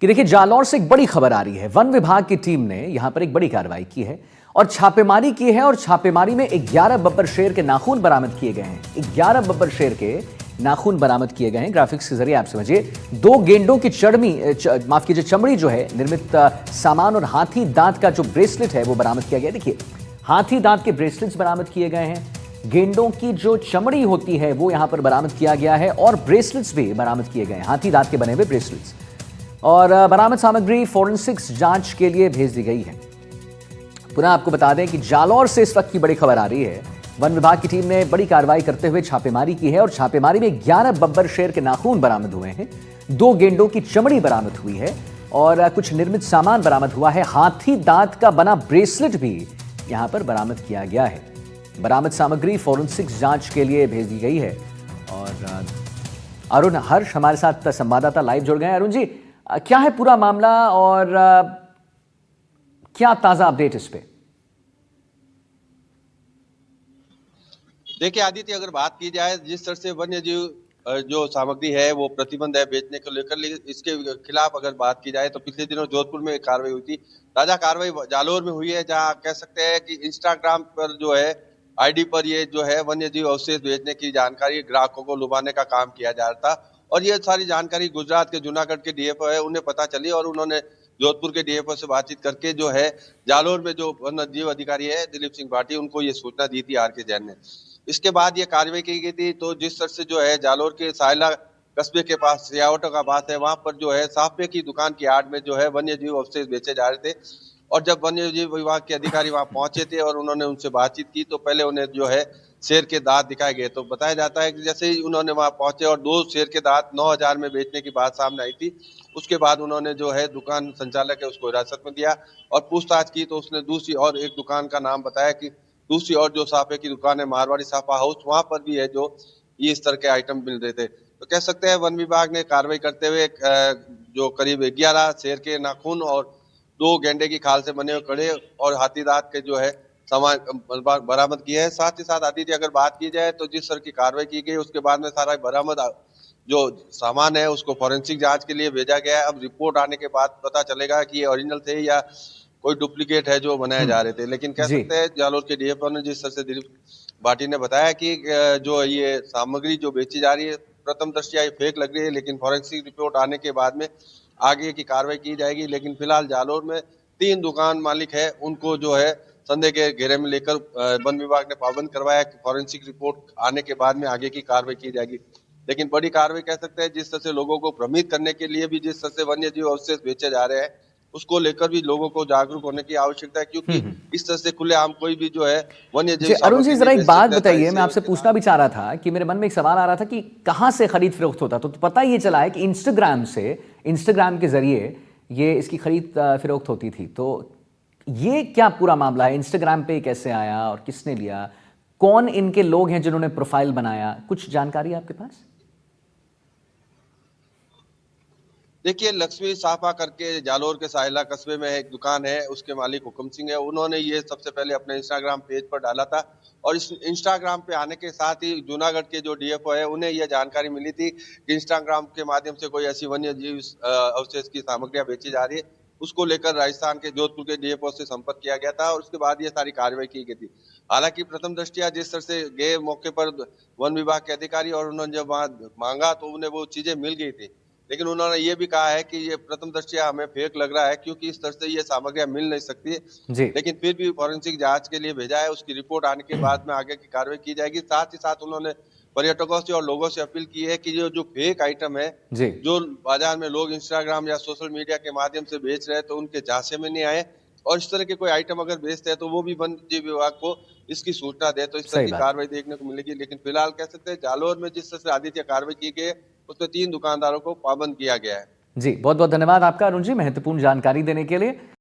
कि देखिए जालौर से एक बड़ी खबर आ रही है। वन विभाग की टीम ने यहां पर एक बड़ी कार्रवाई की है और छापेमारी की है और छापेमारी में 11 बब्बर शेर के नाखून बरामद किए गए हैं। 11 बब्बर शेर के नाखून बरामद किए गए हैं। ग्राफिक्स के जरिए आप समझिए, 2 गेंडों की माफ कीजिए चमड़ी जो है निर्मित सामान और हाथी दांत का जो ब्रेसलेट है वो बरामद किया गया। देखिए हाथी दांत के ब्रेसलेट्स बरामद किए गए हैं, गेंडों की जो चमड़ी होती है वो यहां पर बरामद किया गया है और ब्रेसलेट्स भी बरामद किए गए हैं, हाथी दांत के बने हुए ब्रेसलेट्स। और बरामद सामग्री फोरेंसिक्स जांच के लिए भेज दी गई है। पुनः आपको बता दें कि जालौर से इस वक्त की बड़ी खबर आ रही है। वन विभाग की टीम ने बड़ी कार्रवाई करते हुए छापेमारी की है और छापेमारी में 11 बब्बर शेर के नाखून बरामद हुए हैं, 2 गेंडों की चमड़ी बरामद हुई है और कुछ निर्मित सामान बरामद हुआ है। हाथी दांत का बना ब्रेसलेट भी यहां पर बरामद किया गया है। बरामद सामग्री फोरेंसिक्स जांच के लिए भेज दी गई है। और अरुण हर्ष हमारे साथ संवाददाता लाइव जुड़ गए हैं। अरुण जी, क्या है पूरा मामला और क्या ताजा अपडेट इस पे? देखिए आदित्य, अगर बात की जाए जिस तरह से वन्य जीव जो सामग्री है वो प्रतिबंध है बेचने को लेकर, लेकिन इसके खिलाफ अगर बात की जाए तो पिछले दिनों जोधपुर में कार्रवाई हुई थी। ताजा कार्रवाई जालोर में हुई है, जहां कह सकते हैं कि इंस्टाग्राम पर जो है आईडी पर ये जो है वन्य जीव अवशेष बेचने की जानकारी ग्राहकों को लुभाने का काम किया जा रहा था। और ये सारी जानकारी गुजरात के जूनागढ़ के डीएफओ है उन्हें पता चली और उन्होंने जोधपुर के डीएफओ से बातचीत करके जो है जालोर में जो वन्य जीव अधिकारी है दिलीप सिंह भाटी, उनको ये सूचना दी थी आर के जैन ने। इसके बाद ये कार्रवाई की गई थी। तो जिस तरह से जो है जालोर के सायला कस्बे के पास सियावटों का बात है, वहां पर जो है साफे की दुकान की आड़ में जो है वन्य जीव अवशेष बेचे जा रहे थे। और जब वन्य जीव विभाग के अधिकारी वहां पहुंचे थे और उन्होंने उनसे बातचीत की तो पहले उन्हें जो है शेर के दांत दिखाए गए। तो बताया जाता है कि जैसे ही उन्होंने वहां पहुंचे और 2 शेर के दांत 9,000 में बेचने की बात सामने आई थी, उसके बाद उन्होंने जो है दुकान संचालक है उसको हिरासत में लिया और पूछताछ की तो उसने दूसरी और एक दुकान का नाम बताया कि दूसरी और जो साफे की दुकान है मारवाड़ी साफा हाउस, वहां पर भी है जो ये इस तरह के आइटम मिल रहे थे। तो कह सकते हैं वन विभाग ने कार्रवाई करते हुए जो करीब 11 शेर के नाखून और 2 गेंडे की खाल से बने हुए कड़े और हाथी दांत के जो है सामान बरामद किए हैं। साथ ही साथ आदित्य, अगर बात की जाए तो जिस तरह की कार्रवाई की गई उसके बाद में सारा बरामद जो सामान है उसको फोरेंसिक जांच के लिए भेजा गया है। अब रिपोर्ट आने के बाद पता चलेगा कि ये ओरिजिनल थे या कोई डुप्लीकेट है जो बनाए जा रहे थे। लेकिन कह जी, सकते हैं जालोर के डीएफओ ने जिस तरह से दिलीप भाटी ने बताया कि जो ये सामग्री जो बेची जा रही है प्रथम दृष्टया ये फेक लग रही है, लेकिन फॉरेंसिक रिपोर्ट आने के बाद में आगे की कार्रवाई की जाएगी। लेकिन फिलहाल जालोर में 3 दुकान मालिक है, उनको जो है संदेह के घेरे में लेकर वन विभाग ने पाबंद करवाया कि फॉरेंसिक रिपोर्ट आने के बाद में आगे की कार्रवाई की जाएगी। लेकिन बड़ी कार्रवाई कह सकते हैं जिस तरह से लोगों को भ्रमित करने के लिए भी जिस तरह से वन्य जीव अवशेष बेचे जा रहे हैं उसको लेकर भी लोगों को जागरूक होने की आवश्यकता है, क्योंकि इस तरह से खुलेआम कोई भी जो है वन्य जी जीव अरुण जी, सामग्री जरा नहीं एक बेच बात सकता है। जाहिर बताइए, मैं से आपसे उसके पूछना भी चाह रहा था कि मेरे मन में एक सवाल आ रहा था कि कहां से खरीद फरोख्त होता। तो पता ये चला है कि इंस्टाग्राम के जरिए ये इसकी खरीद फरोख्त होती थी। तो ये क्या पूरा मामला है? इंस्टाग्राम पे कैसे आया और किसने लिया? कौन इनके लोग हैं जिन्होंने प्रोफाइल बनाया? कुछ जानकारी है आपके पास? देखिए लक्ष्मी साफा करके जालोर के साहिला कस्बे में एक दुकान है, उसके मालिक हुक्म सिंह है। उन्होंने ये सबसे पहले अपने इंस्टाग्राम पेज पर डाला था और इस इंस्टाग्राम पे आने के साथ ही जूनागढ़ के जो डीएफओ है उन्हें यह जानकारी मिली थी कि इंस्टाग्राम के माध्यम से कोई ऐसी वन्य जीव अवशेष की सामग्रियां बेची जा रही है। उसको लेकर राजस्थान के जोधपुर के डीएफओ से संपर्क किया गया था और उसके बाद ये सारी कार्रवाई की गई थी। हालांकि प्रथम दृष्टिया जिस तरह से गए मौके पर वन विभाग के अधिकारी और उन्होंने जब वहां मांगा तो उन्हें वो चीजें मिल गई थी। लेकिन उन्होंने ये भी कहा है कि ये प्रथम दृष्टया हमें फेक लग रहा है, क्योंकि इस तरह से ये सामग्रियां मिल नहीं सकती है। जी, लेकिन फिर भी फॉरेंसिक जांच के लिए भेजा है, उसकी रिपोर्ट आने के बाद में आगे की कार्रवाई की जाएगी। साथ ही साथ उन्होंने पर्यटकों से और लोगों से अपील की है कि जो जो फेक आइटम है, जी, जो बाजार में लोग इंस्टाग्राम या सोशल मीडिया के माध्यम से बेच रहे हैं तो उनके झांसे में नहीं आए और इस तरह के कोई आइटम अगर बेचते हैं तो वो भी वन जीव विभाग को इसकी सूचना दे तो इस तरह सही की बात। कार्रवाई देखने को मिलेगी। लेकिन फिलहाल कह सकते हैं जालोर में जिस तरह से आदित्य कार्रवाई की गई है उसमें 3 दुकानदारों को पाबंद किया गया है। जी, बहुत बहुत धन्यवाद आपका अरुण जी, महत्वपूर्ण जानकारी देने के लिए।